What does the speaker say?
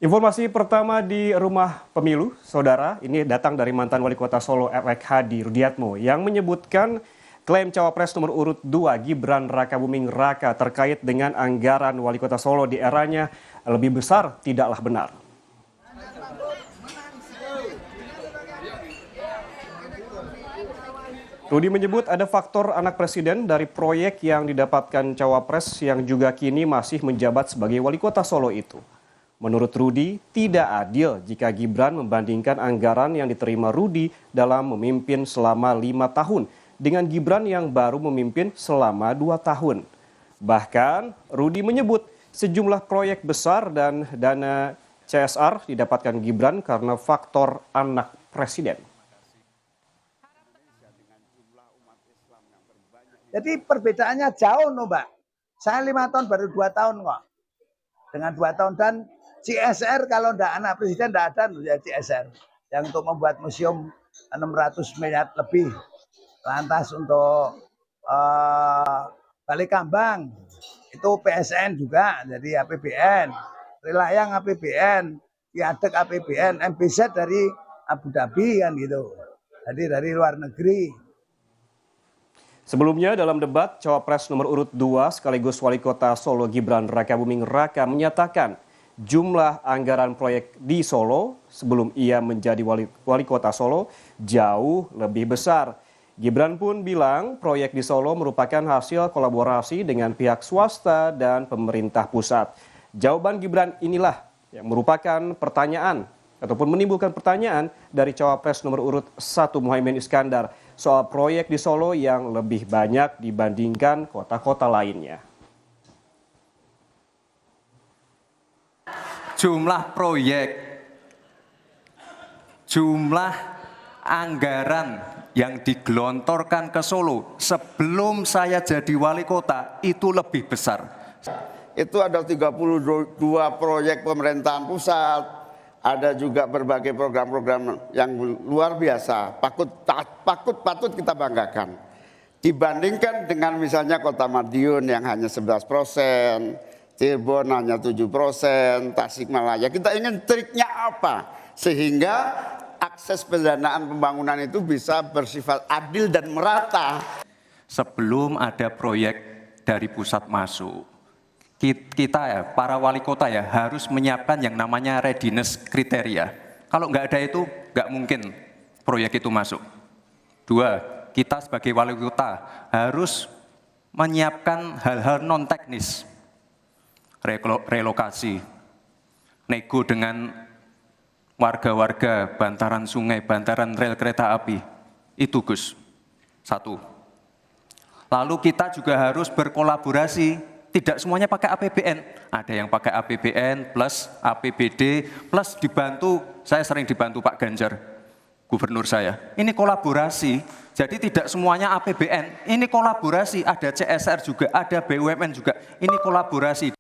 Informasi pertama di Rumah Pemilu, Saudara, ini datang dari mantan Wali Kota Solo RX Hadi Rudiatmo yang menyebutkan klaim Cawapres nomor urut 2 Gibran Rakabuming Raka terkait dengan anggaran Wali Kota Solo di eranya lebih besar tidaklah benar. Rudi menyebut ada faktor anak presiden dari proyek yang didapatkan Cawapres yang juga kini masih menjabat sebagai Wali Kota Solo itu. Menurut Rudi, tidak adil jika Gibran membandingkan anggaran yang diterima Rudi dalam memimpin selama 5 tahun dengan Gibran yang baru memimpin selama 2 tahun. Bahkan, Rudi menyebut sejumlah proyek besar dan dana CSR didapatkan Gibran karena faktor anak presiden. Jadi perbedaannya jauh, Mbak. Saya 5 tahun baru 2 tahun kok. Dengan 2 tahun dan CSR kalau enggak anak presiden enggak ada ya CSR. Yang untuk membuat museum 600 miliar lebih. Lantas untuk Balai Kambang itu PSN juga, jadi APBN. Relayang APBN, Piadek APBN, MBZ dari Abu Dhabi kan gitu. Jadi dari luar negeri. Sebelumnya dalam debat, Cawapres nomor urut 2 sekaligus Wali Kota Solo Gibran Rakabuming Raka menyatakan jumlah anggaran proyek di Solo sebelum ia menjadi wali Kota Solo jauh lebih besar. Gibran pun bilang proyek di Solo merupakan hasil kolaborasi dengan pihak swasta dan pemerintah pusat. Jawaban Gibran inilah yang merupakan pertanyaan ataupun menimbulkan pertanyaan dari Cawapres nomor urut 1 Muhaimin Iskandar soal proyek di Solo yang lebih banyak dibandingkan kota-kota lainnya. Jumlah proyek, jumlah anggaran yang digelontorkan ke Solo sebelum saya jadi wali kota itu lebih besar. Itu ada 32 proyek pemerintahan pusat, ada juga berbagai program-program yang luar biasa, patut kita banggakan. Dibandingkan dengan misalnya Kota Madiun yang hanya 11%, Cirebon hanya 7%, Tasikmalaya. Kita ingin triknya apa? Sehingga akses pendanaan pembangunan itu bisa bersifat adil dan merata. Sebelum ada proyek dari pusat masuk, kita ya, para wali kota ya harus menyiapkan yang namanya readiness kriteria. Kalau nggak ada itu, nggak mungkin proyek itu masuk. 2, kita sebagai wali kota harus menyiapkan hal-hal non-teknis. Relokasi, nego dengan warga-warga, bantaran sungai, bantaran rel kereta api, itu Gus, 1. Lalu kita juga harus berkolaborasi, tidak semuanya pakai APBN, ada yang pakai APBN plus APBD plus dibantu, saya sering dibantu Pak Ganjar, gubernur saya. Ini kolaborasi, jadi tidak semuanya APBN, ini kolaborasi, ada CSR juga, ada BUMN juga, ini kolaborasi.